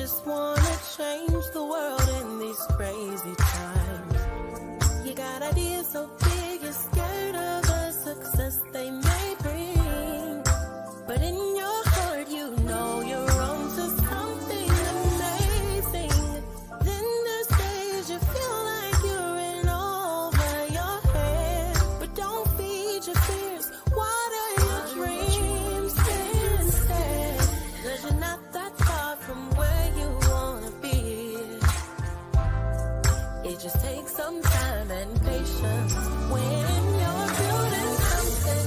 just wanna change the world in these crazy times. You got ideas so big, you're scared of the success they may bring. But in your heart, you know you're on to something amazing. Then there's days you feel like you're in over your head. But don't feed your fears, water your dreams instead. 'Cause you're not that far from where you wanna be. It just takes some time and patience when you're building something,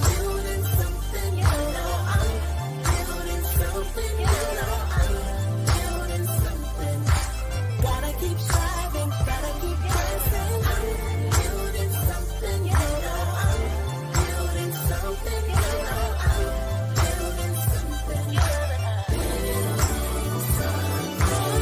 you know I'm building something, you know I'm building something. Gotta keep striving, gotta keep pressing. I'm building something, you know I'm building something, you know I'm building something.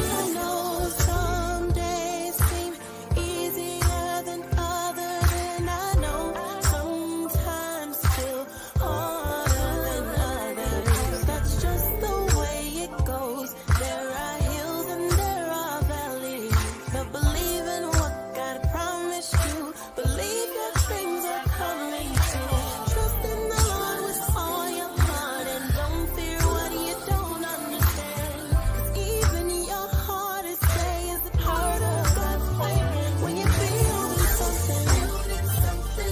I know some days seem easier than others, and I know sometimes feel harder than others. That's just the way it goes. There are hills and there are valleys, but believe in what God promised you. Believe your dreams are coming true. Trust in the Lord with all your heart and don't fear what you don't understand. 'Cause even your hardest day is a part of God's plan. When you're building something,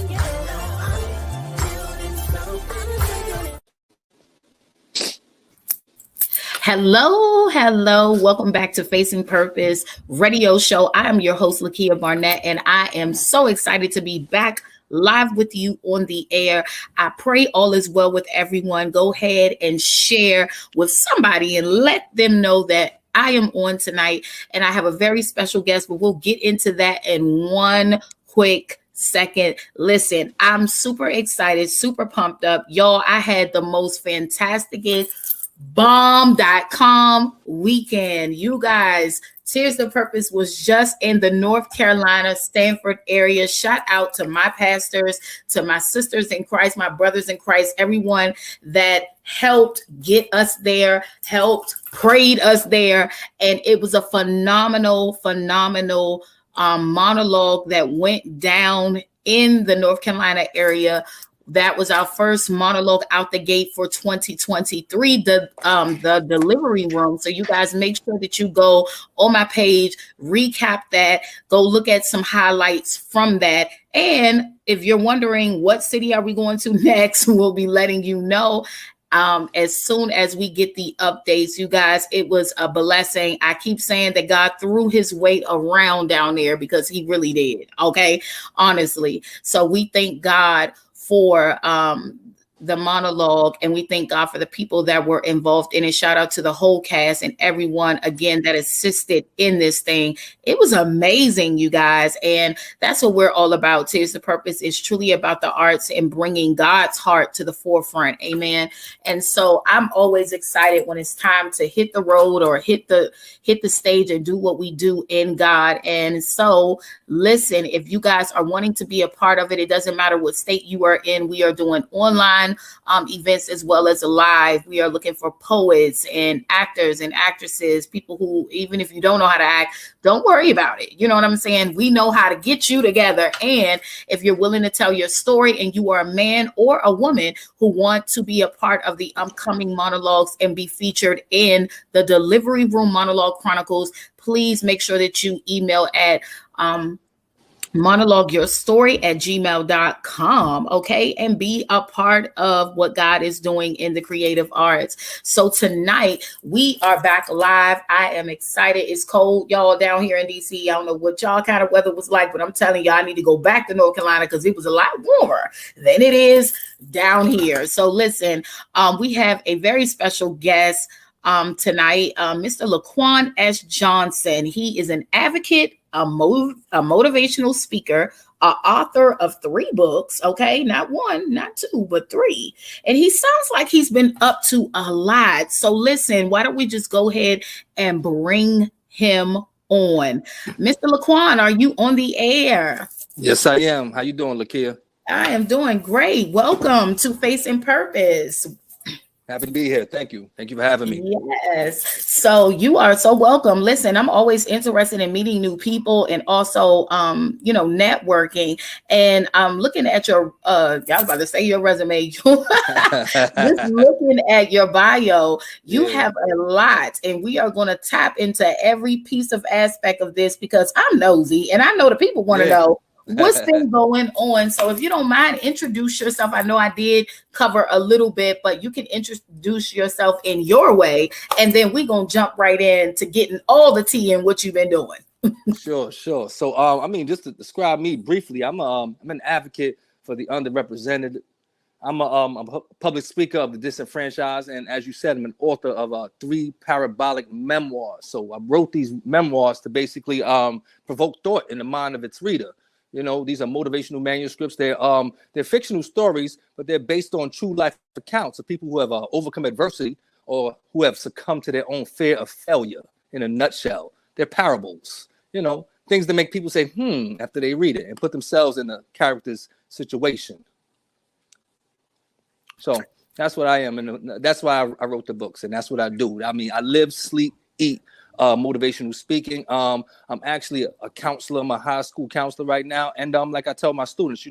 you know I'm building something. Hello. Welcome back to Facing Purpose Radio Show. I am your host, Lakia Barnett, and I am so excited to be back live with you on the air. I pray all is well with everyone. Go ahead and share with somebody and let them know that I am on tonight, and I have a very special guest, but we'll get into that in one quick second. Listen, I'm super excited, super pumped up. Y'all, I had the most fantastic bomb.com weekend. You guys, Tears of Purpose was just in the North Carolina, Stanford area. Shout out to my pastors, to my sisters in Christ, my brothers in Christ, everyone that helped get us there, helped, prayed us there. And it was a phenomenal monologue that went down in the North Carolina area. That was our first monologue out the gate for 2023, the delivery room. So you guys make sure that you go on my page, recap that, go look at some highlights from that. And if you're wondering what city are we going to next, we'll be letting you know as soon as we get the updates. You guys, it was a blessing. I keep saying that God threw his weight around down there because he really did. Okay, honestly. So we thank God for the monologue, and we thank God for the people that were involved in it. Shout out to the whole cast and everyone again that assisted in this thing. It was amazing, you guys, and that's what we're all about. Tears of Purpose is truly about the arts and bringing God's heart to the forefront. Amen. And so I'm always excited when it's time to hit the road or hit the stage and do what we do in God. And so listen, if you guys are wanting to be a part of it, it doesn't matter what state you are in. We are doing online events as well as live. We are looking for poets and actors and actresses, people who, even if you don't know how to act, don't worry about it. You know what I'm saying? We know how to get you together. And if you're willing to tell your story and you are a man or a woman who want to be a part of the upcoming monologues and be featured in the Delivery Room Monologue Chronicles, please make sure that you email at monologueyourstory@gmail.com, okay, and be a part of what God is doing in the creative arts. So tonight we are back live. I am excited. It's cold, y'all, down here in DC. I don't know what y'all kind of weather was like, but I'm telling y'all, I need to go back to North Carolina because it was a lot warmer than it is down here. So listen, we have a very special guest tonight, Mr. Laquan S. Johnson. He is an advocate, a motivational speaker, an author of 3 books, okay? Not 1, not 2, but 3. And he sounds like he's been up to a lot. So listen, why don't we just go ahead and bring him on? Mr. Laquan, are you on the air? Yes, I am. How you doing, Lakia? I am doing great. Welcome to Facing Purpose. Happy to be here. Thank you. Thank you for having me. Yes. So you are so welcome. Listen, I'm always interested in meeting new people and also networking. And I'm looking at your I was about to say your resume. Just looking at your bio, you Yeah. have a lot, and we are going to tap into every piece of aspect of this because I'm nosy and I know the people want to Yeah. know what's been going on. So if you don't mind, introduce yourself. I know I did cover a little bit, but you can introduce yourself in your way, and then we're gonna jump right in to getting all the tea in what you've been doing. Sure. So, I mean, just to describe me briefly, I'm an advocate for the underrepresented. I'm a public speaker of the disenfranchised, and as you said, I'm an author of 3 parabolic memoirs. So I wrote these memoirs to basically provoke thought in the mind of its reader. These are motivational manuscripts. They're fictional stories, but they're based on true life accounts of people who have overcome adversity or who have succumbed to their own fear of failure. In a nutshell, they're parables. Things that make people say after they read it and put themselves in the character's situation. So that's what I am, and that's why I wrote the books, and that's what I do. I mean, I live, sleep, eat motivational speaking. I'm actually a counselor. I'm a high school counselor right now, and like I tell my students,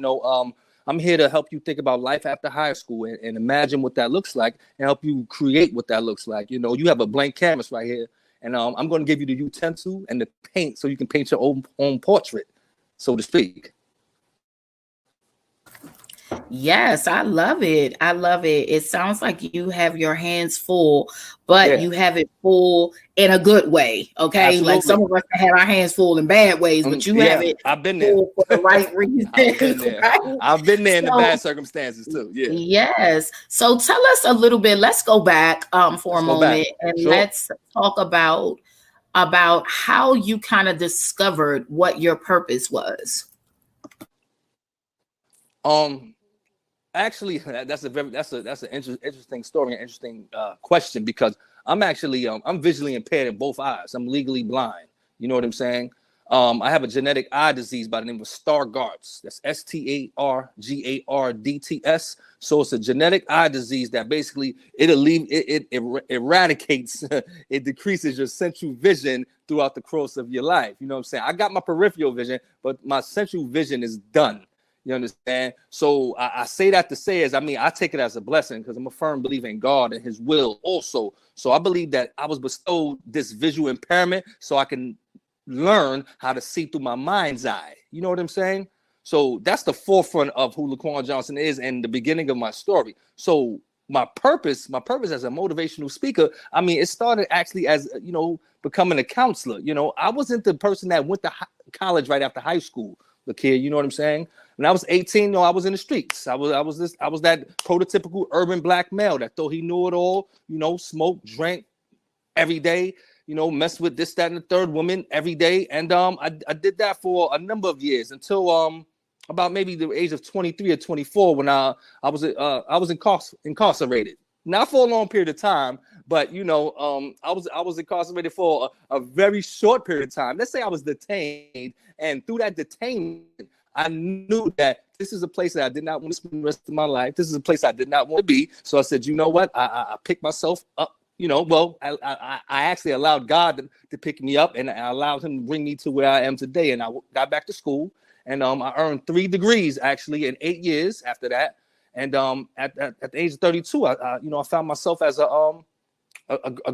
I'm here to help you think about life after high school and imagine what that looks like, and help you create what that looks like. You have a blank canvas right here, and I'm going to give you the utensil and the paint so you can paint your own portrait, so to speak. Yes, I love it. I love it. It sounds like you have your hands full, but you have it full in a good way. Okay. Absolutely. Like some of us have our hands full in bad ways, but you have it I've been full there. for the right reason. I've been there. Right? I've been there in the bad circumstances too. Yeah. Yes. So tell us a little bit. Let's go back for a moment and let's talk about how you kind of discovered what your purpose was. Actually, that's an interesting story, an interesting question, because I'm actually I'm visually impaired in both eyes. I'm legally blind. You know what I'm saying? I have a genetic eye disease by the name of Stargardt's. That's Stargardts. So it's a genetic eye disease that basically it eradicates, it decreases your central vision throughout the course of your life. You know what I'm saying? I got my peripheral vision, but my central vision is done. You understand? So I say that to say I take it as a blessing because I'm a firm believer in God and his will also. So I believe that I was bestowed this visual impairment so I can learn how to see through my mind's eye. You know what I'm saying? So that's the forefront of who Laquan Johnson is and the beginning of my story. So my purpose as a motivational speaker, it started actually as, becoming a counselor. I wasn't the person that went to college right after high school, the kid, you know what I'm saying? When I was 18, I was in the streets. I was that prototypical urban black male that thought he knew it all, smoked, drank every day, messed with this, that, and the third woman every day. And I did that for a number of years until about maybe the age of 23 or 24 when I was incarcerated. Not for a long period of time, but I was incarcerated for a very short period of time. Let's say I was detained, and through that detainment, I knew that this is a place that I did not want to spend the rest of my life. This is a place I did not want to be. So I said, you know what? I picked myself up. I actually allowed God to pick me up, and I allowed him to bring me to where I am today. And I got back to school, and I earned 3 degrees actually in 8 years after that. And at the age of 32, I found myself as a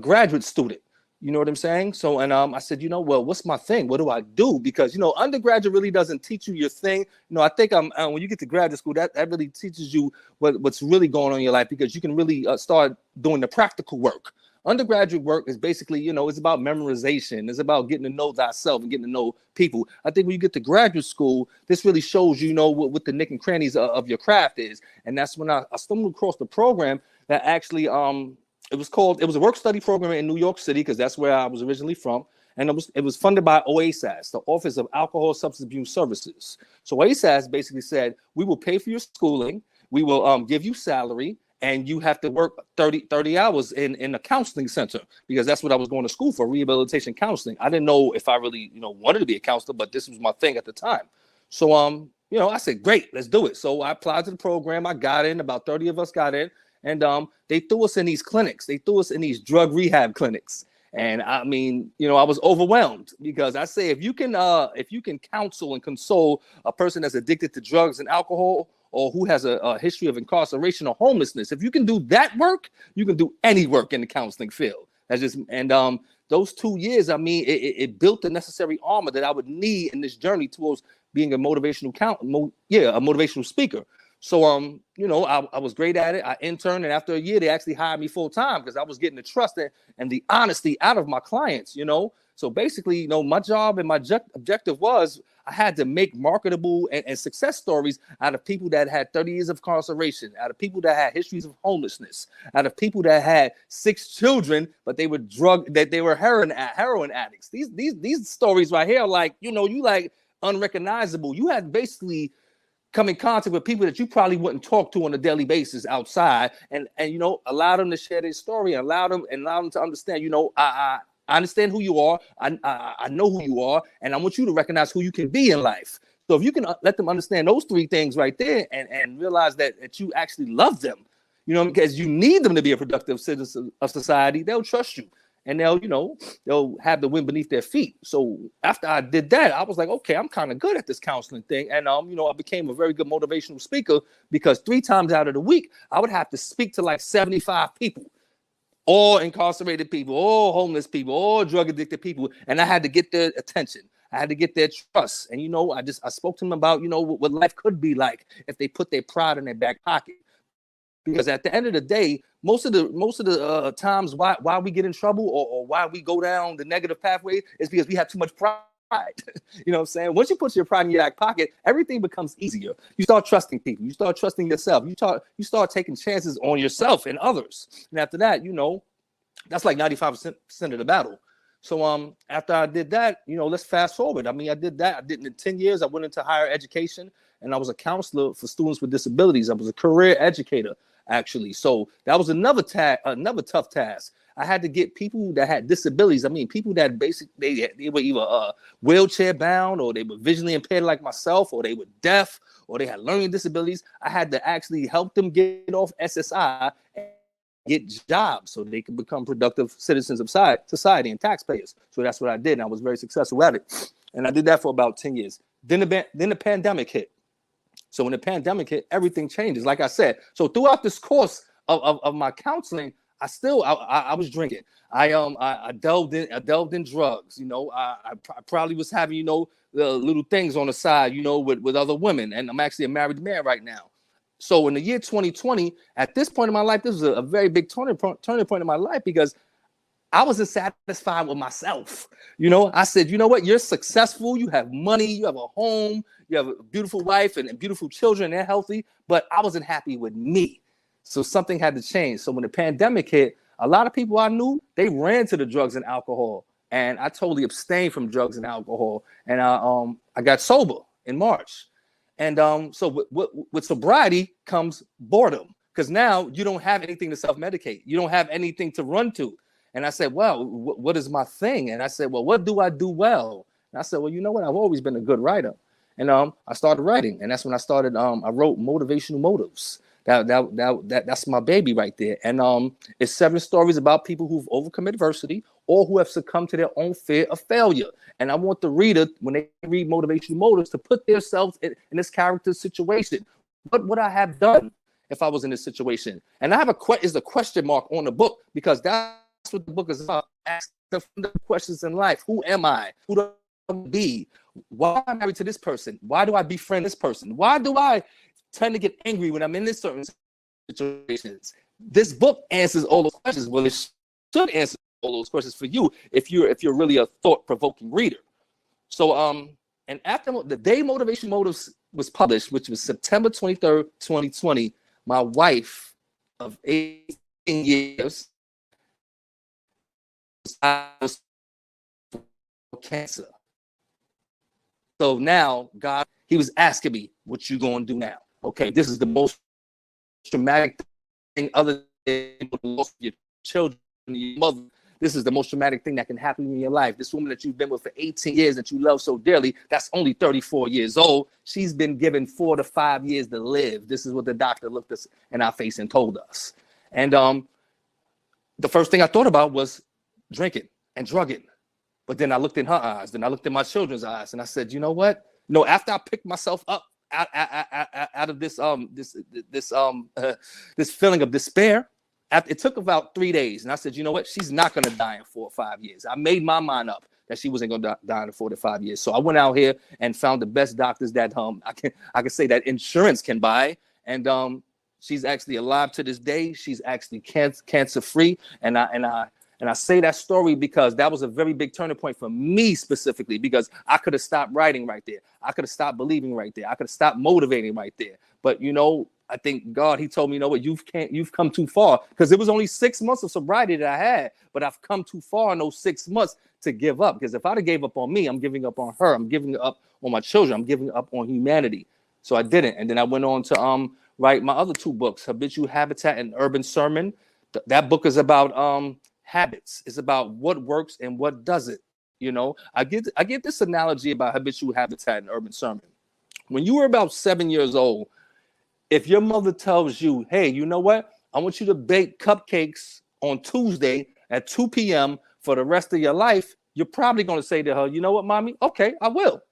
graduate student. You know what I'm saying? So, and I said, well, what's my thing? What do I do? Because, undergraduate really doesn't teach you your thing. I think when you get to graduate school, that really teaches you what's really going on in your life, because you can really start doing the practical work. Undergraduate work is basically, it's about memorization. It's about getting to know thyself and getting to know people. I think when you get to graduate school, this really shows, what the nick and crannies of your craft is. And that's when I stumbled across the program that actually, it was a work study program in New York City, because that's where I was originally from. And it was funded by OASAS, the Office of Alcohol Substance Abuse Services. So OASAS basically said, we will pay for your schooling. We will give you salary, and you have to work 30 hours in a counseling center, because that's what I was going to school for, rehabilitation counseling. I didn't know if I really, wanted to be a counselor, but this was my thing at the time. So, I said, great, let's do it. So I applied to the program. I got in, about 30 of us got in. And they threw us in these clinics. They threw us in these drug rehab clinics. And I mean, you know, I was overwhelmed because I say if you can counsel and console a person that's addicted to drugs and alcohol, or who has a history of incarceration or homelessness, if you can do that work, you can do any work in the counseling field. That's just, and those 2 years, I mean, it built the necessary armor that I would need in this journey towards being a motivational a motivational speaker. So, you know, I was great at it. I interned, and after a year, they actually hired me full time because I was getting the trust and the honesty out of my clients, you know. So basically, you know, my job and my objective was I had to make marketable and success stories out of people that had 30 years of incarceration, out of people that had histories of homelessness, out of people that had 6 children, but they were heroin addicts. These stories right here are like, you know, you like unrecognizable. You had basically come in contact with people that you probably wouldn't talk to on a daily basis outside, and you know, allow them to share their story, allow them to understand, you know, I understand who you are. I know who you are, and I want you to recognize who you can be in life. So if you can let them understand those 3 things right there, and realize that you actually love them, you know, because you need them to be a productive citizen of society, they'll trust you, and they'll have the wind beneath their feet. So after I did that, I was like, okay, I'm kind of good at this counseling thing, and you know, I became a very good motivational speaker because 3 times out of the week, I would have to speak to like 75 people. All incarcerated people, all homeless people, all drug addicted people. And I had to get their attention. I had to get their trust. And, you know, I spoke to them about, you know, what life could be like if they put their pride in their back pocket. Because at the end of the day, most of the times why we get in trouble or why we go down the negative pathway is because we have too much pride. You know what I'm saying? Once you put your pride in your back pocket, everything becomes easier. You start trusting people. You start trusting yourself. You start taking chances on yourself and others. And after that, you know, that's like 95% of the battle. So after I did that, you know, let's fast forward. I mean, I did that. I did it in 10 years. I went into higher education, and I was a counselor for students with disabilities. I was a career educator, actually. So that was another tough task. I had to get people that had disabilities. I mean, people that basically they were either wheelchair bound, or they were visually impaired like myself, or they were deaf, or they had learning disabilities. I had to actually help them get off SSI and get jobs so they could become productive citizens of society and taxpayers. So that's what I did, and I was very successful at it. And I did that for about 10 years. Then the pandemic hit. So when the pandemic hit, everything changes. Like I said, so throughout this course of my counseling, I was drinking. I delved in drugs. You know, I probably was having, you know, little things on the side, you know, with other women. And I'm actually a married man right now. So in the year 2020, at this point in my life, this was a very big turning point in my life, because I wasn't satisfied with myself. You know, I said, you know what? You're successful. You have money. You have a home. You have a beautiful wife and beautiful children. They're healthy. But I wasn't happy with me. So something had to change. So when the pandemic hit, a lot of people I knew, they ran to the drugs and alcohol. And I totally abstained from drugs and alcohol. And I got sober in March. And so with sobriety comes boredom, because now you don't have anything to self-medicate. You don't have anything to run to. And I said, well, what is my thing? And I said, well, what do I do well? And I said, well, you know what? I've always been a good writer. And I started writing. And that's when I started. I wrote Motivational Motives. That's my baby right there. And it's 7 stories about people who've overcome adversity or who have succumbed to their own fear of failure. And I want the reader, when they read Motivational Motives, to put themselves in this character's situation. What would I have done if I was in this situation? And I have a question mark on the book, because that's what the book is about. Ask the questions in life. Who am I? Who do I be? Why am I married to this person? Why do I befriend this person? Why do I tend to get angry when I'm in this certain situations? This book answers all those questions. Well, it should answer all those questions for you if you're really a thought-provoking reader. So and after the day Motivation Motives was published, which was September 23rd, 2020, my wife of 18 years was cancer. So now God, he was asking me, what you gonna do now? Okay, this is the most traumatic thing, other than the loss of your children, your mother. This is the most traumatic thing that can happen in your life. This woman that you've been with for 18 years that you love so dearly, that's only 34 years old. She's been given 4 to 5 years to live. This is what the doctor looked us in our face and told us. And the first thing I thought about was drinking and drugging. But then I looked in her eyes, then I looked in my children's eyes, and I said, you know what? No, after I picked myself up out of this this feeling of despair, it took about 3 days, and I said, you know what? She's not gonna die in 4 or 5 years. I made my mind up that she wasn't gonna die in 4 to 5 years. So I went out here and found the best doctors that I can say that insurance can buy, and she's actually alive to this day. She's actually cancer free, and I say that story because that was a very big turning point for me specifically, because I could have stopped writing right there. I could have stopped believing right there. I could have stopped motivating right there. But, you know, I think God, he told me, you know what, you've come too far, because it was only 6 months of sobriety that I had, but I've come too far in those 6 months to give up. Because if I'd have gave up on me, I'm giving up on her. I'm giving up on my children. I'm giving up on humanity. So I didn't. And then I went on to write my other 2 books, Habitual Habitat and Urban Sermon. That book is about habits. It's about what works and what doesn't. You know, I get this analogy about habitual habitat and urban sermon. When you were about 7 years old, if your mother tells you, hey, you know what? I want you to bake cupcakes on Tuesday at 2 p.m. for the rest of your life, you're probably going to say to her, you know what, mommy? Okay, I will.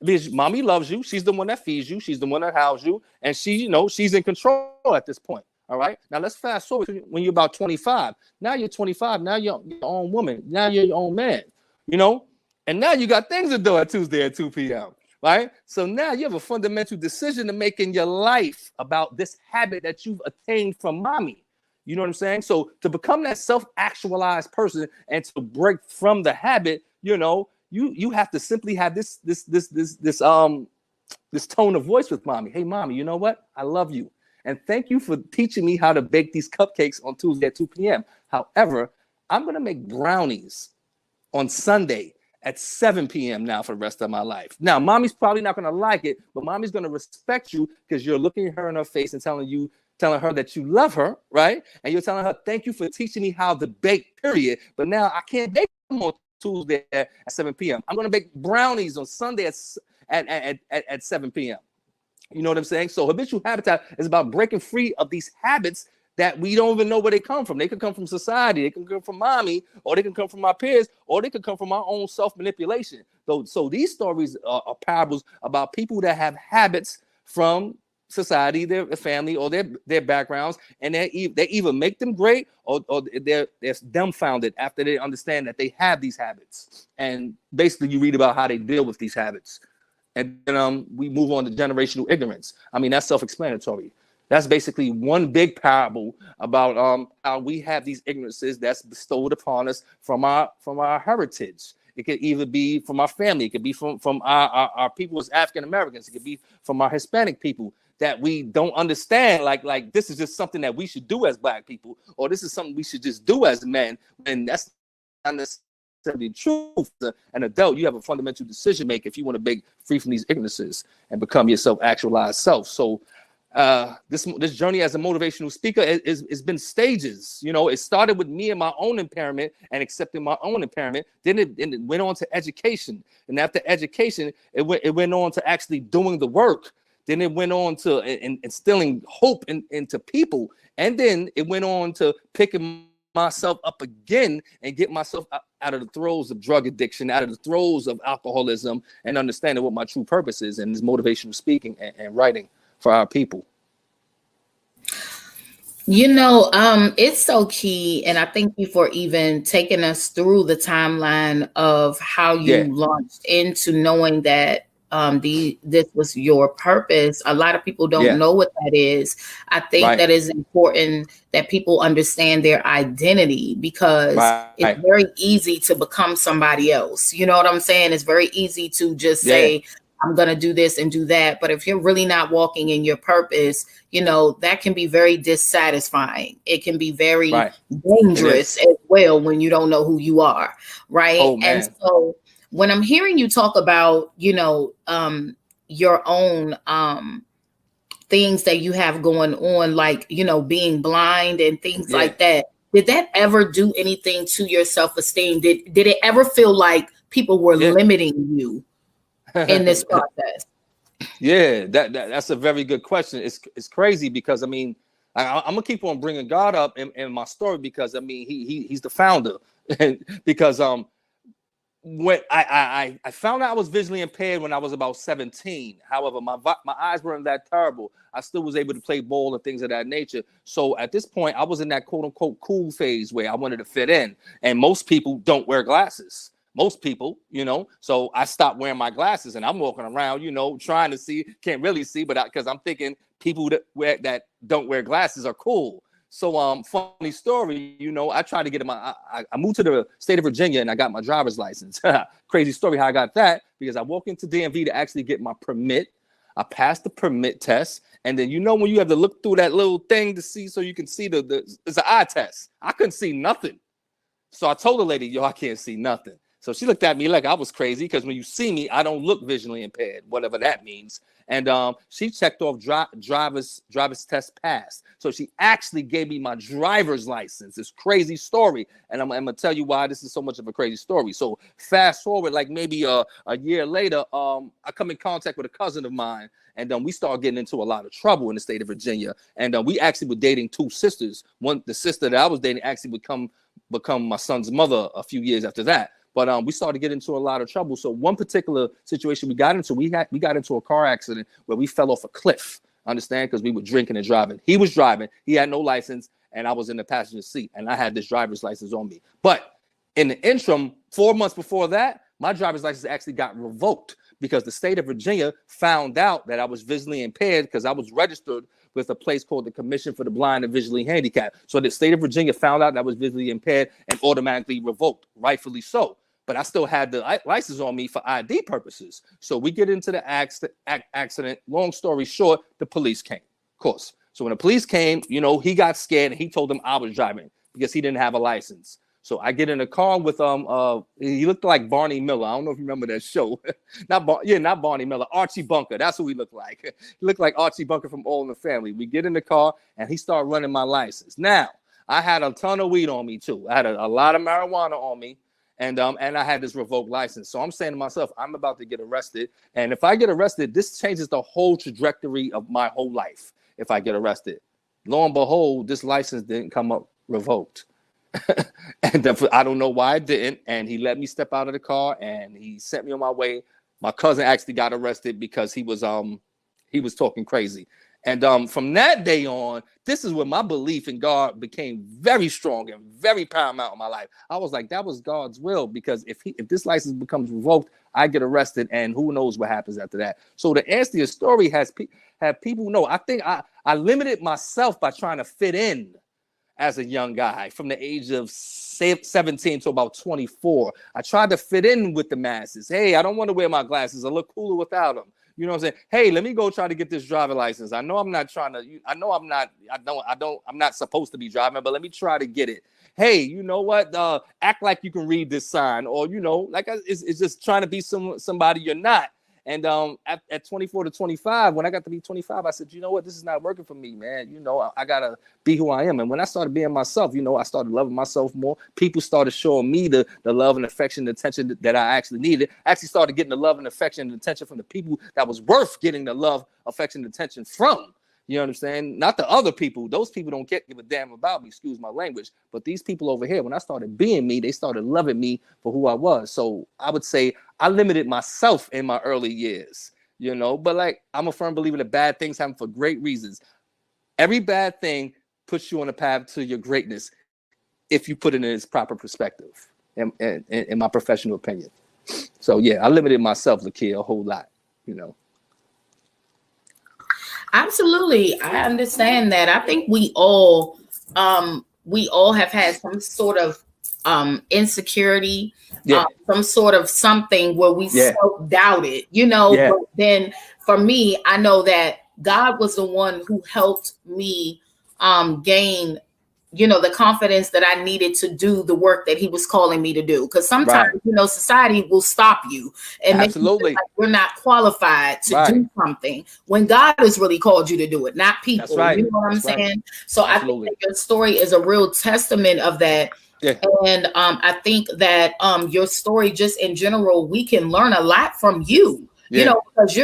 Because mommy loves you. She's the one that feeds you. She's the one that houses you. And she, you know, she's in control at this point. All right. Now let's fast forward to when you're about 25. Now you're 25. Now you're your own woman. Now you're your own man, you know, and now you got things to do at Tuesday at 2 p.m. Right. So now you have a fundamental decision to make in your life about this habit that you've attained from mommy. You know what I'm saying? So to become that self-actualized person and to break from the habit, you know, you have to simply have this tone of voice with mommy. Hey, mommy, you know what? I love you. And thank you for teaching me how to bake these cupcakes on Tuesday at 2 p.m. However, I'm going to make brownies on Sunday at 7 p.m. now for the rest of my life. Now, mommy's probably not going to like it, but mommy's going to respect you because you're looking at her in her face and telling her that you love her, right? And you're telling her, thank you for teaching me how to bake, period. But now I can't bake them on Tuesday at 7 p.m. I'm going to bake brownies on Sunday at 7 p.m. You know what I'm saying? So habitual habitat is about breaking free of these habits that we don't even know where they come from. They could come from society, they can come from mommy, or they can come from my peers, or they could come from our own self-manipulation. So these stories are parables about people that have habits from society, their family, or their backgrounds, and they either make them great or they're dumbfounded after they understand that they have these habits. And basically you read about how they deal with these habits. And then we move on to generational ignorance. I mean, that's self-explanatory. That's basically one big parable about how we have these ignorances that's bestowed upon us from our heritage. It could either be from our family. It could be from our people as African Americans. It could be from our Hispanic people that we don't understand. Like this is just something that we should do as Black people, or this is something we should just do as men. And that's not necessarily the truth. An adult, you have a fundamental decision maker if you want to break free from these ignorances and become your self-actualized self. So this journey as a motivational speaker has been stages. You know, it started with me and my own impairment and accepting my own impairment. Then it went on to education, and after education, it went on to actually doing the work. Then it went on to instilling hope into people, and then it went on to picking myself up again and get myself out of the throes of drug addiction, out of the throes of alcoholism, and understanding what my true purpose is, and this motivational speaking and writing for our people. You know, it's so key, and I thank you for even taking us through the timeline of how you launched into knowing that this was your purpose. A lot of people don't know what that is. I think that is important that people understand their identity, because it's very easy to become somebody else. You know what I'm saying? It's very easy to just say, I'm going to do this and do that. But if you're really not walking in your purpose, you know, that can be very dissatisfying. It can be very dangerous as well when you don't know who you are. Right. Oh, and so when I'm hearing you talk about, you know, your own things that you have going on, like, you know, being blind and things like that, did that ever do anything to your self-esteem? Did it ever feel like people were limiting you in this process? Yeah, that's a very good question. It's crazy because, I mean, I'm gonna keep on bringing God up in my story because I mean he's the founder, and because when I found out I was visually impaired when I was about 17. However, my eyes weren't that terrible. I still was able to play ball and things of that nature. So at this point, I was in that quote unquote cool phase where I wanted to fit in. And most people don't wear glasses. Most people, so I stopped wearing my glasses and I'm walking around, trying to see, can't really see, but because I'm thinking people that don't wear glasses are cool. So funny story, I tried to get I moved to the state of Virginia and I got my driver's license. Crazy story how I got that, because I walked into DMV to actually get my permit. I passed the permit test, and then when you have to look through that little thing to see, so you can see it's an eye test. I couldn't see nothing. So I told the lady, yo, I can't see nothing. So she looked at me like I was crazy, because when you see me, I don't look visually impaired, whatever that means. And she checked off driver's test passed. So she actually gave me my driver's license. It's crazy story. And I'm going to tell you why this is so much of a crazy story. So fast forward, like maybe a year later, I come in contact with a cousin of mine. And we started getting into a lot of trouble in the state of Virginia. And we actually were dating two sisters. The sister that I was dating actually would become my son's mother a few years after that. But we started to get into a lot of trouble. So one particular situation we got into a car accident where we fell off a cliff. Understand? Because we were drinking and driving. He was driving. He had no license, and I was in the passenger seat, and I had this driver's license on me. But in the interim, 4 months before that, my driver's license actually got revoked because the state of Virginia found out that I was visually impaired because I was registered with a place called the Commission for the Blind and Visually Handicapped. So the state of Virginia found out that I was visually impaired and automatically revoked, rightfully so. But I still had the license on me for ID purposes. So we get into the accident. Long story short, the police came, of course. So when the police came, he got scared and he told them I was driving because he didn't have a license. So I get in a car with he looked like Barney Miller. I don't know if you remember that show. not Barney Miller, Archie Bunker. That's who he looked like. He looked like Archie Bunker from All in the Family. We get in the car and he started running my license. Now, I had a ton of weed on me too. I had a lot of marijuana on me. And I had this revoked license. So I'm saying to myself, I'm about to get arrested. And if I get arrested, this changes the whole trajectory of my whole life if I get arrested. Lo and behold, this license didn't come up revoked. And I don't know why it didn't. And he let me step out of the car and he sent me on my way. My cousin actually got arrested because he was talking crazy. And from that day on, this is when my belief in God became very strong and very paramount in my life. I was like, that was God's will, because if this license becomes revoked, I get arrested, and who knows what happens after that. So to answer your story, have people know, I think I limited myself by trying to fit in as a young guy from the age of 17 to about 24. I tried to fit in with the masses. Hey, I don't want to wear my glasses. I look cooler without them. You know what I'm saying? Hey, let me go try to get this driver license. I'm not supposed to be driving, but let me try to get it. Hey, you know what? Act like you can read this sign, or, it's just trying to be somebody you're not. And at 24 to 25, when I got to be 25, I said, you know what? This is not working for me, man. I got to be who I am. And when I started being myself, I started loving myself more. People started showing me the love and affection and attention that I actually needed. I actually started getting the love and affection and attention from the people that was worth getting the love, affection, and attention from. You understand? Not the other people. Those people don't give a damn about me, excuse my language. But these people over here, when I started being me, they started loving me for who I was. So I would say I limited myself in my early years, But I'm a firm believer that bad things happen for great reasons. Every bad thing puts you on a path to your greatness if you put it in its proper perspective, in my professional opinion. So, yeah, I limited myself, Lakia, a whole lot, Absolutely. I understand that. I think we all have had some sort of insecurity, some sort of something where we self-doubted, But then for me, I know that God was the one who helped me gain the confidence that I needed to do the work that he was calling me to do. Because sometimes, society will stop you and make you feel like we're not qualified to do something when God has really called you to do it, not people. That's right. You know what I'm saying? Right. So absolutely. I think that your story is a real testament of that. Yeah. And I think that your story, just in general, we can learn a lot from you. You know, because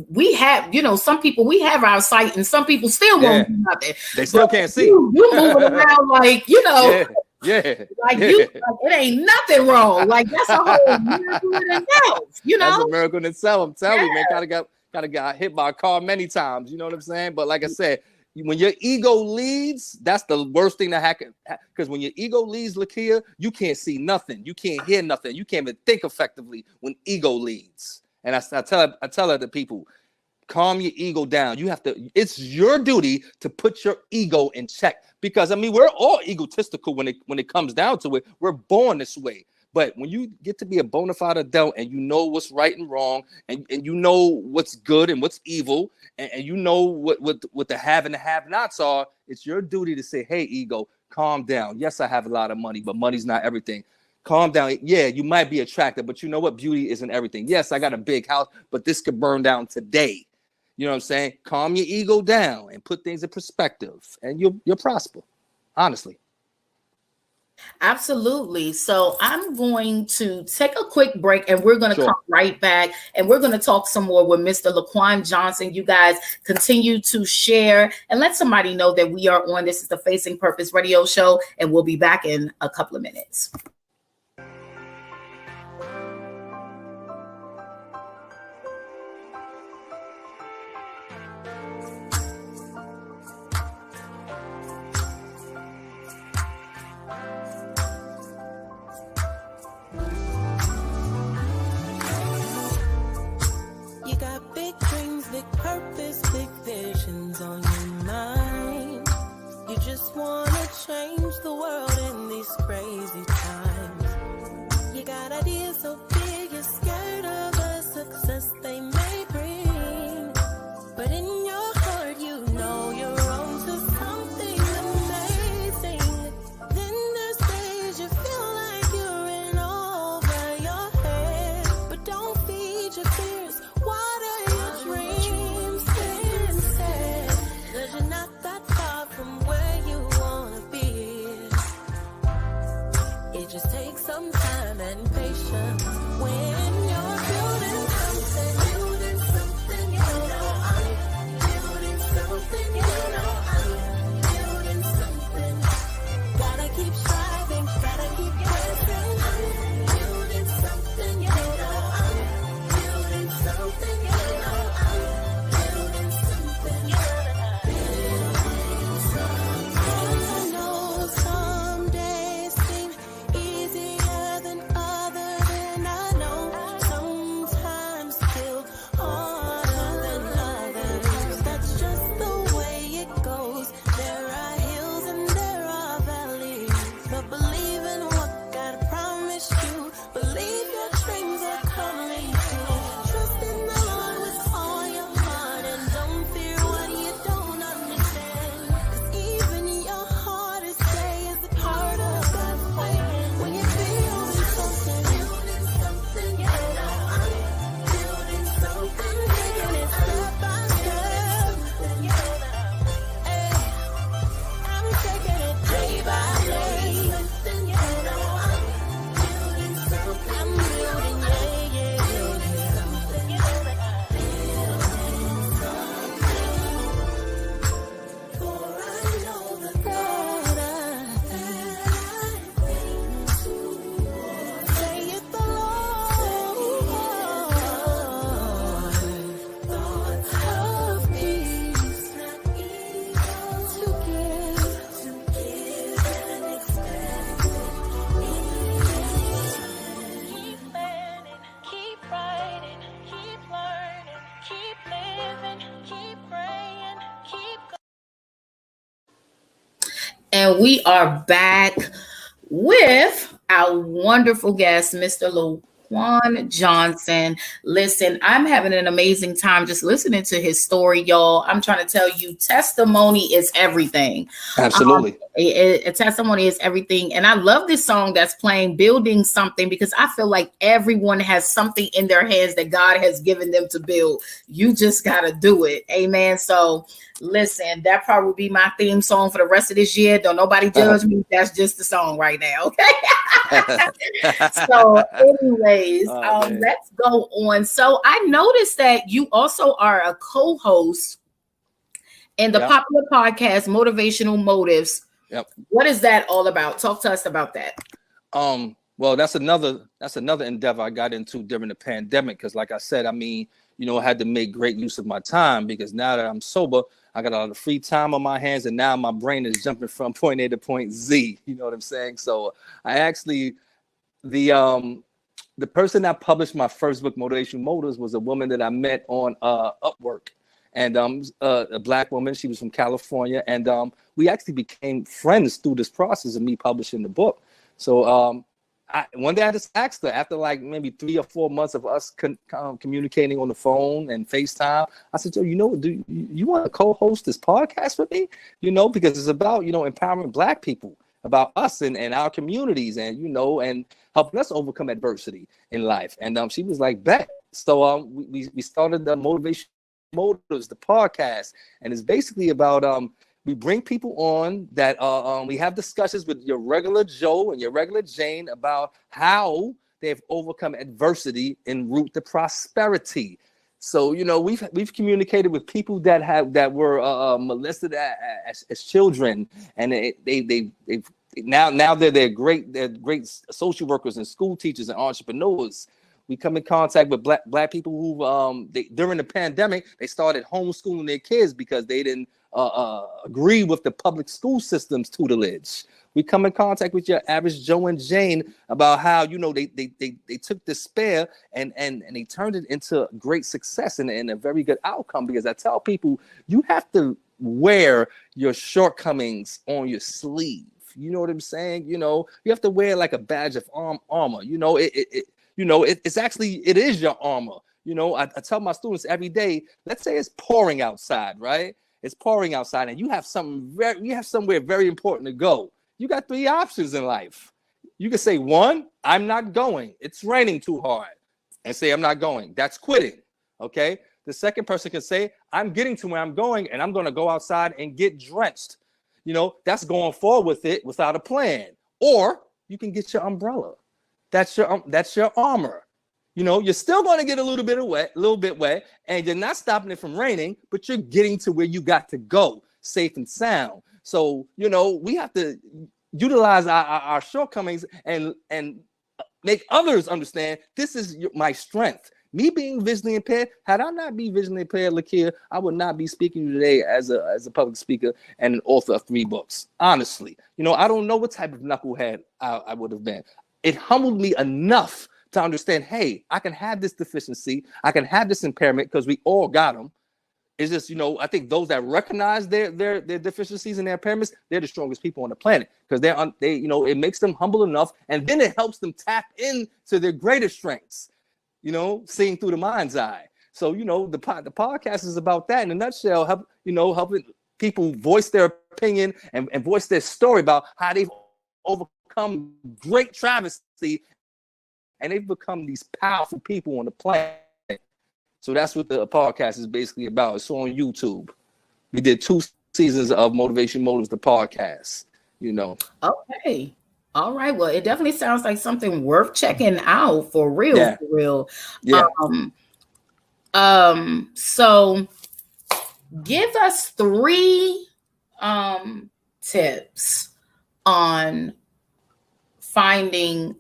we have, you know, some people, we have our sight and some people still won't do nothing. They still can't see. You moving around like, you know, like you, like it ain't nothing wrong. Like that's a whole miracle in itself, you know. That's a miracle in itself. I'm telling you, man, kind of got hit by a car many times. You know what I'm saying? But like I said, when your ego leads, that's the worst thing that happen. Because when your ego leads, Lakia, you can't see nothing. You can't hear nothing. You can't even think effectively when ego leads. And I tell other people, calm your ego down. You have to. It's your duty to put your ego in check. Because I mean, we're all egotistical when it comes down to it. We're born this way. But when you get to be a bona fide adult and you know what's right and wrong, and you know what's good and what's evil, and you know what the have and the have-nots are, it's your duty to say, hey, ego, calm down. Yes, I have a lot of money, but money's not everything. Calm down. Yeah, you might be attractive, but you know what? Beauty isn't everything. Yes, I got a big house, but this could burn down today. You know what I'm saying? Calm your ego down and put things in perspective, and you'll prosper, honestly. Absolutely. So I'm going to take a quick break and we're going to come right back and we're going to talk some more with Mr. Laquan Johnson. You guys continue to share and let somebody know that we are on. This is the Facing Purpose radio show, and we'll be back in a couple of minutes. Purpose, big visions on your mind. You just wanna change the world in these crazy times. You got ideas so big, you're scared of the success they may bring. But in your heart, you know you're on to something amazing. Then there's days you feel like you're in over your head. But don't feed your fears, water your dreams. Just take some time and patience when you're building something, you know I'm building something, you know I'm building something. Gotta keep striving, gotta keep pressing. I'm building something, you know I'm building something, you know I'm building something. Building something. I know some days seem easier than others, and I know sometimes feel harder than others. That's just the way it goes. There are hills and there are valleys, but believe in what God promised you. Believe your dreams are coming true. Trust in the Lord with all your heart and don't fear what you don't understand. 'Cause even your hardest day is a part of God's plan. When you feel something, building something, you know I'm building something, taking it step by step. Hey, I'm taking it day by day. You know I'm building something. I'm building, something, building something. For I know the God I have saith the Lord, thoughts of peace, not evil, to give and expect. Keep learning, keep writing, keep learning, keep living, keep praying, keep And we are back with our wonderful guest, Mr. Laquan Johnson. Listen, I'm having an amazing time just listening to his story, y'all. I'm trying to tell you, testimony is everything. Absolutely. A testimony is everything. And I love this song that's playing, Building Something, because I feel like everyone has something in their hands that God has given them to build. You just got to do it. Amen. So Listen, that probably will be my theme song for the rest of this year. Don't nobody judge me. That's just the song right now. Okay. So, anyways, let's go on. So I noticed that you also are a co-host in the popular podcast Motivational Motives. Yep. What is that all about? Talk to us about that. Well, that's another endeavor I got into during the pandemic, because like I said, I mean, you know, I had to make great use of my time, because now that I'm sober, I got a lot of free time on my hands, and now my brain is jumping from point A to point Z. You know what I'm saying? So I actually, the person that published my first book, Motivational Motives, was a woman that I met on Upwork. And a Black woman. She was from California, and we actually became friends through this process of me publishing the book. So one day I just asked her, after like maybe 3 or 4 months of us communicating on the phone and FaceTime, I said, "Yo, you know, do you want to co-host this podcast with me? You know, because it's about, you know, empowering Black people, about us and our communities, and, you know, and helping us overcome adversity in life." And she was like, "Bet." So we started the Motivation Motives, the podcast, and it's basically about we bring people on that we have discussions with your regular Joe and your regular Jane about how they've overcome adversity en route to prosperity. So, you know, we've communicated with people that were molested as children, and they've now they're great social workers and school teachers and entrepreneurs. We come in contact with black people who during the pandemic, they started homeschooling their kids because they didn't agree with the public school system's tutelage. We come in contact with your average Joe and Jane about how, you know, they took despair and they turned it into great success and a very good outcome. Because I tell people, you have to wear your shortcomings on your sleeve. You know what I'm saying? You know, you have to wear like a badge of armor. You know, it's actually, it is your armor. You know, I tell my students every day, let's say it's pouring outside, right? It's pouring outside and you have somewhere very important to go. You got 3 options in life. You can say, 1, I'm not going. It's raining too hard, and say, I'm not going. That's quitting. Okay. The second person can say, I'm getting to where I'm going and I'm going to go outside and get drenched. You know, that's going forward with it without a plan. Or you can get your umbrella. That's your armor. You know, you're still going to get a little bit wet, and you're not stopping it from raining, but you're getting to where you got to go, safe and sound. So, you know, we have to utilize our shortcomings and make others understand this is my strength. Me being visually impaired, had I not be visually impaired, Lakia, I would not be speaking to you today as a public speaker and an author of 3 books. Honestly, you know, I don't know what type of knucklehead I would have been. It humbled me enough to understand, hey, I can have this deficiency, I can have this impairment, because we all got them. It's just, you know, I think those that recognize their deficiencies and their impairments, they're the strongest people on the planet, because they you know, it makes them humble enough, and then it helps them tap into their greater strengths, you know, seeing through the mind's eye. So, you know, the podcast is about that in a nutshell, helping people voice their opinion and voice their story about how they've overcome great travesty and they've become these powerful people on the planet. So that's what the podcast is basically about. It's on YouTube. We did 2 seasons of Motivation Motives, the podcast, you know. Okay. All right. Well, it definitely sounds like something worth checking out for real. Yeah. For real. Yeah. So give us 3 tips on finding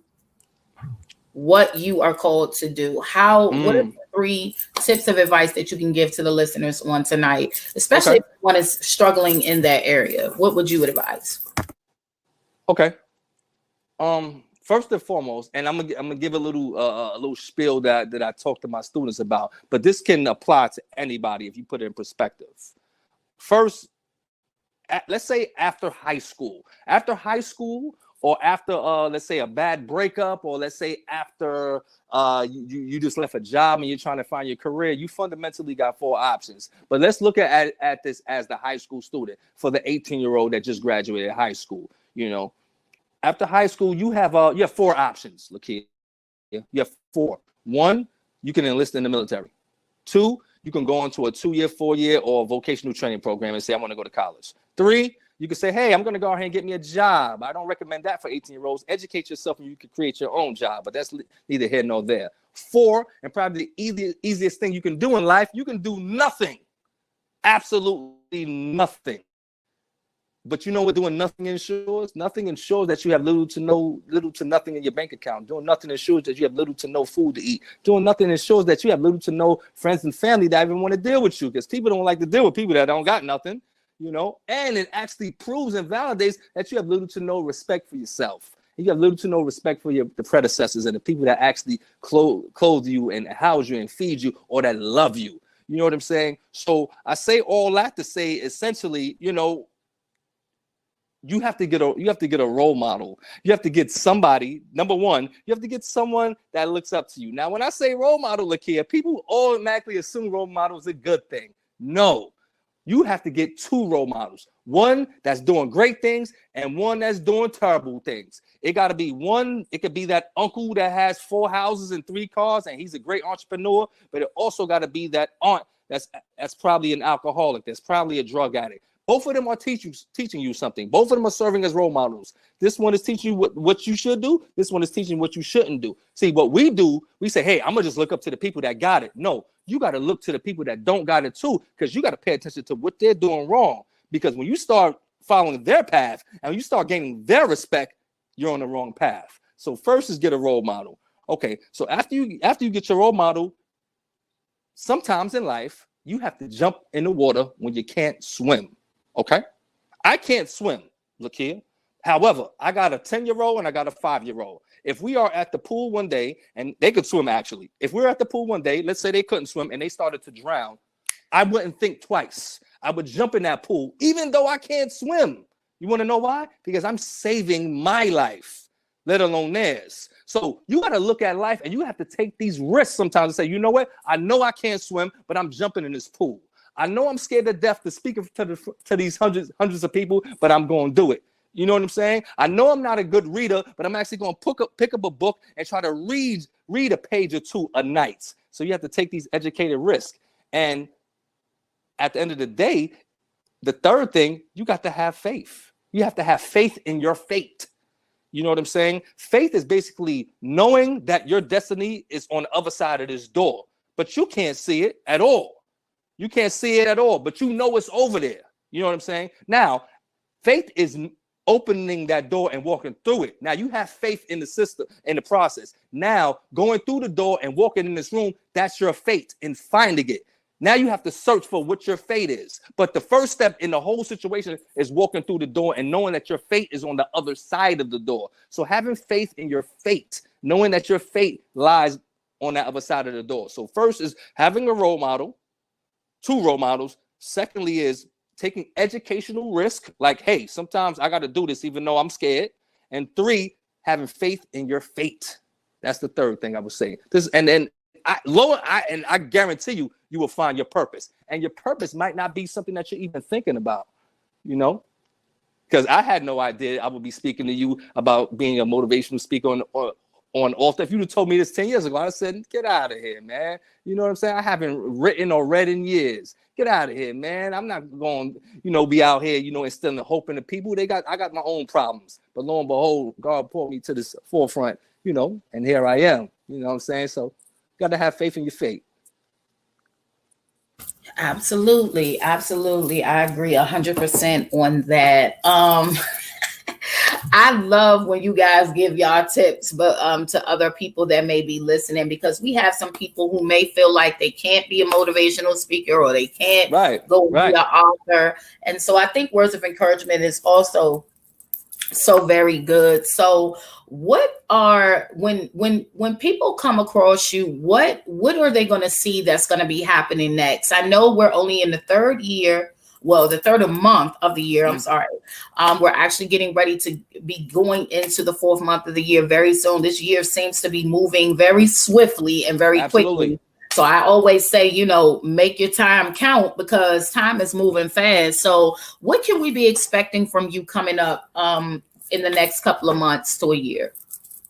what you are called to do. What are the 3 tips of advice that you can give to the listeners on tonight, especially if one is struggling in that area? What would you advise? Okay. First and foremost, and I'm gonna give a little spiel that I talk to my students about, but this can apply to anybody if you put it in perspective. First, let's say after high school, or after let's say a bad breakup, or let's say after you just left a job and you're trying to find your career, you fundamentally got 4 options. But let's look at this as the high school student, for the 18-year-old that just graduated high school. You know, after high school, you have 4 options, Lakia. You have 4. 1, you can enlist in the military. 2, you can go into a 2-year, 4-year, or vocational training program and say, I want to go to college. 3, you can say, hey, I'm going to go ahead and get me a job. I don't recommend that for 18-year-olds. Educate yourself and you can create your own job, but that's neither here nor there. 4, and probably the easiest thing you can do in life, you can do nothing. Absolutely nothing. But you know what doing nothing ensures? Nothing ensures that you have little to nothing in your bank account. Doing nothing ensures that you have little to no food to eat. Doing nothing ensures that you have little to no friends and family that even want to deal with you, because people don't like to deal with people that don't got nothing, you know. And it actually proves and validates that you have little to no respect for yourself. You have little to no respect for the predecessors and the people that actually clothe you and house you and feed you, or that love you. You know what I'm saying? So I say all that to say, essentially, you know, you have to get a role model. You have to get somebody. Number one, you have to get someone that looks up to you. Now, when I say role model, Lakia, people automatically assume role model is a good thing. No, you have to get 2 role models. One that's doing great things and one that's doing terrible things. It got to be one. It could be that uncle that has 4 houses and 3 cars and he's a great entrepreneur, but it also got to be that aunt that's probably an alcoholic, that's probably a drug addict. Both of them are teaching you something. Both of them are serving as role models. This one is teaching you what you should do. This one is teaching what you shouldn't do. See, what we do, we say, hey, I'm going to just look up to the people that got it. No, you got to look to the people that don't got it too, because you got to pay attention to what they're doing wrong. Because when you start following their path and you start gaining their respect, you're on the wrong path. So first is get a role model. Okay, so after you get your role model, sometimes in life, you have to jump in the water when you can't swim. Okay, I can't swim, Lakia. However, I got a 10-year-old and I got a 5-year-old. If we are at the pool one day, and they could swim actually. If we're at the pool one day, let's say they couldn't swim and they started to drown, I wouldn't think twice. I would jump in that pool, even though I can't swim. You want to know why? Because I'm saving my life, let alone theirs. So you got to look at life and you have to take these risks sometimes and say, you know what? I know I can't swim, but I'm jumping in this pool. I know I'm scared to death to speak to these hundreds of people, but I'm going to do it. You know what I'm saying? I know I'm not a good reader, but I'm actually going to pick up a book and try to read a page or 2 a night. So you have to take these educated risks. And at the end of the day, the third thing, you got to have faith. You have to have faith in your fate. You know what I'm saying? Faith is basically knowing that your destiny is on the other side of this door, but you can't see it at all. You can't see it at all, but you know it's over there. You know what I'm saying? Now, faith is opening that door and walking through it. Now, you have faith in the system, in the process. Now, going through the door and walking in this room, that's your fate in finding it. Now you have to search for what your fate is. But the first step in the whole situation is walking through the door and knowing that your fate is on the other side of the door. So having faith in your fate, knowing that your fate lies on that other side of the door. So first is having a role model. 2 role models. Secondly is taking educational risk. Like, hey, sometimes I got to do this even though I'm scared. And 3, having faith in your fate. That's the third thing I would say. I guarantee you will find your purpose. And your purpose might not be something that you're even thinking about, you know? Because I had no idea I would be speaking to you about being a motivational speaker on author. If you'd have told me this 10 years ago, I said, get out of here, man. You know what I'm saying? I haven't written or read in years. Get out of here, man. I'm not going, be out here, instilling hope in the people. I got my own problems. But lo and behold, God pulled me to this forefront, and here I am. You know what I'm saying? So you got to have faith in your fate. Absolutely. Absolutely. I agree 100% on that. I love when you guys give y'all tips, but to other people that may be listening, because we have some people who may feel like they can't be a motivational speaker or they can't go be an author. And so I think words of encouragement is also so very good. So what are, when people come across you, what are they going to see that's going to be happening next? I know we're only in the third year. Well, the third month of the year, I'm sorry. We're actually getting ready to be going into the 4th month of the year very soon. This year seems to be moving very swiftly and very quickly. So I always say, make your time count because time is moving fast. So what can we be expecting from you coming up in the next couple of months to a year?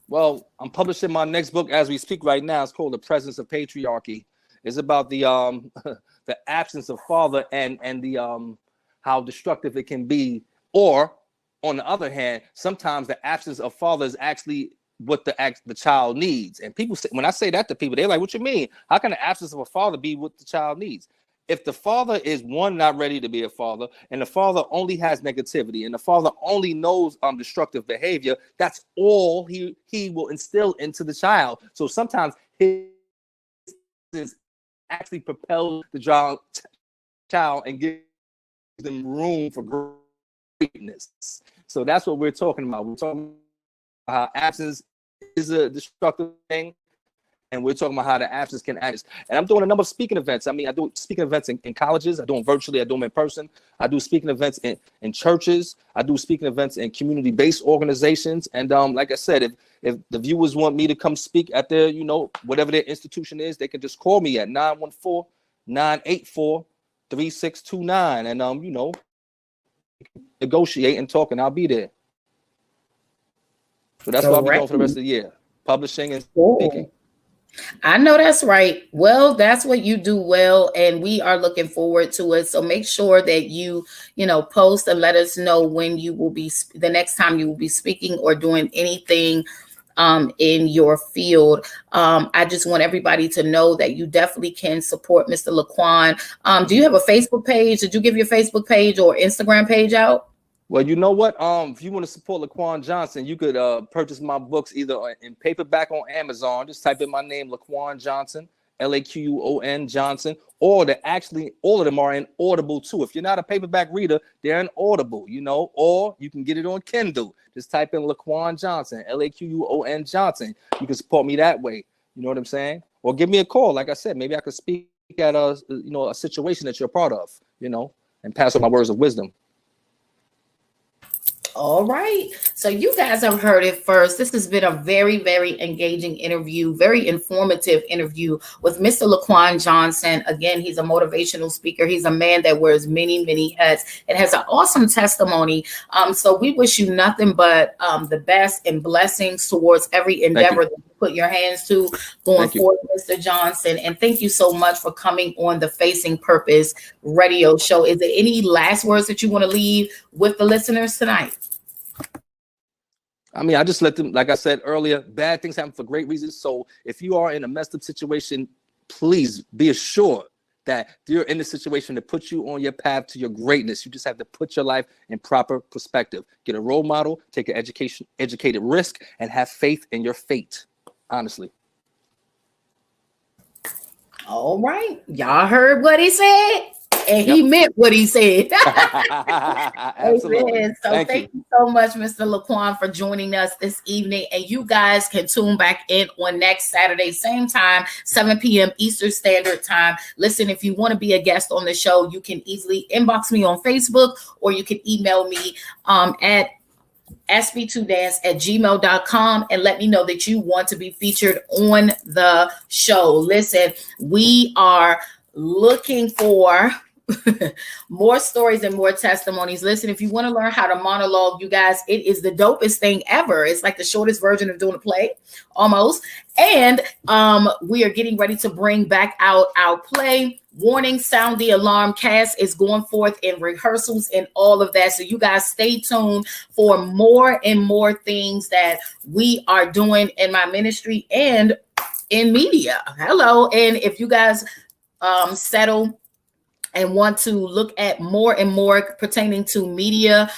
Well, I'm publishing my next book as we speak right now. It's called The Presence of Patriarchy. It's about the the absence of father and the how destructive it can be. Or on the other hand, sometimes the absence of father is actually what the child needs. And people say, when I say that to people, they're like, what you mean? How can the absence of a father be what the child needs? If the father is one, not ready to be a father, and the father only has negativity, and the father only knows destructive behavior, that's all he will instill into the child. So sometimes his actually propels the child and gives them room for greatness. So that's what we're talking about. We're talking about how absence is a destructive thing, and we're talking about how the absence can act. And I'm doing a number of speaking events. I mean, I do speaking events in colleges. I do them virtually. I do them in person. I do speaking events in churches. I do speaking events in community-based organizations. And like I said, if the viewers want me to come speak at their, whatever their institution is, they can just call me at 914-984-3629. And, negotiate and talk, and I'll be there. So that's what I'll be doing for the rest of the year. Publishing and speaking. I know that's right. Well, that's what you do well, and we are looking forward to it. So make sure that you post and let us know when you will be the next time you will be speaking or doing anything in your field. I just want everybody to know that you definitely can support Mr. Laquan. Do you have a Facebook page? Did you give your Facebook page or Instagram page out? Well, you know what? If you want to support Laquan Johnson, you could purchase my books either in paperback on Amazon. Just type in my name, Laquan Johnson, Laquon Johnson, or all of them are in Audible too. If you're not a paperback reader, they're in Audible, or you can get it on Kindle. Just type in Laquan Johnson, Laquon Johnson. You can support me that way. You know what I'm saying? Or give me a call. Like I said, maybe I could speak at a situation that you're a part of, and pass on my words of wisdom. All right. So you guys have heard it first. This has been a very, very engaging interview, very informative interview with Mr. Laquan Johnson. Again, he's a motivational speaker. He's a man that wears many, many hats and has an awesome testimony. So we wish you nothing but the best and blessings towards every endeavor that you put your hands to going forward, Mr. Johnson. And thank you so much for coming on the Facing Purpose radio show. Is there any last words that you want to leave with the listeners tonight? I mean, I just let them, like I said earlier, bad things happen for great reasons. So if you are in a messed up situation, please be assured that you're in the situation to put you on your path to your greatness. You just have to put your life in proper perspective. Get a role model, take an educated risk, and have faith in your fate. Honestly. All right. Y'all heard what he said? And he meant what he said. Absolutely. So thank you so much, Mr. Laquan, for joining us this evening. And you guys can tune back in on next Saturday, same time, 7 p.m. Eastern Standard Time. Listen, if you want to be a guest on the show, you can easily inbox me on Facebook, or you can email me at sb2dance@gmail.com and let me know that you want to be featured on the show. Listen, we are looking for more stories and more testimonies. Listen, if you want to learn how to monologue, you guys, it is the dopest thing ever. It's like the shortest version of doing a play, almost. And we are getting ready to bring back out our play. Warning, sound the alarm. Cast is going forth in rehearsals and all of that. So you guys stay tuned for more and more things that we are doing in my ministry and in media. Hello. And if you guys settle and want to look at more and more pertaining to media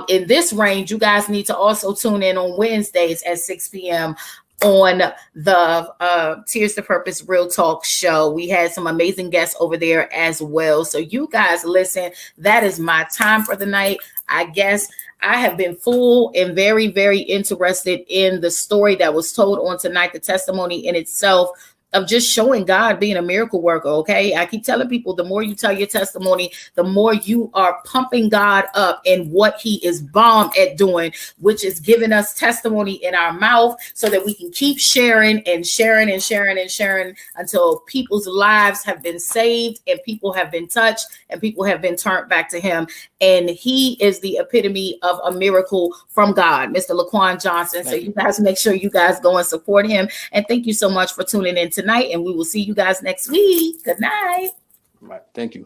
in this range, you guys need to also tune in on Wednesdays at 6 p.m. on the Tears to Purpose Real Talk show. We had some amazing guests over there as well. So you guys listen, that is my time for the night. I guess I have been full and very, very interested in the story that was told on tonight, the testimony in itself of just showing God being a miracle worker. Okay. I keep telling people, the more you tell your testimony, the more you are pumping God up in what he is bomb at doing, which is giving us testimony in our mouth so that we can keep sharing and sharing and sharing and sharing until people's lives have been saved and people have been touched and people have been turned back to him. And he is the epitome of a miracle from God, Mr. Laquan Johnson. So you guys make sure you guys go and support him. And thank you so much for tuning in tonight. tonight, and we will see you guys next week. Good night. Right. Thank you.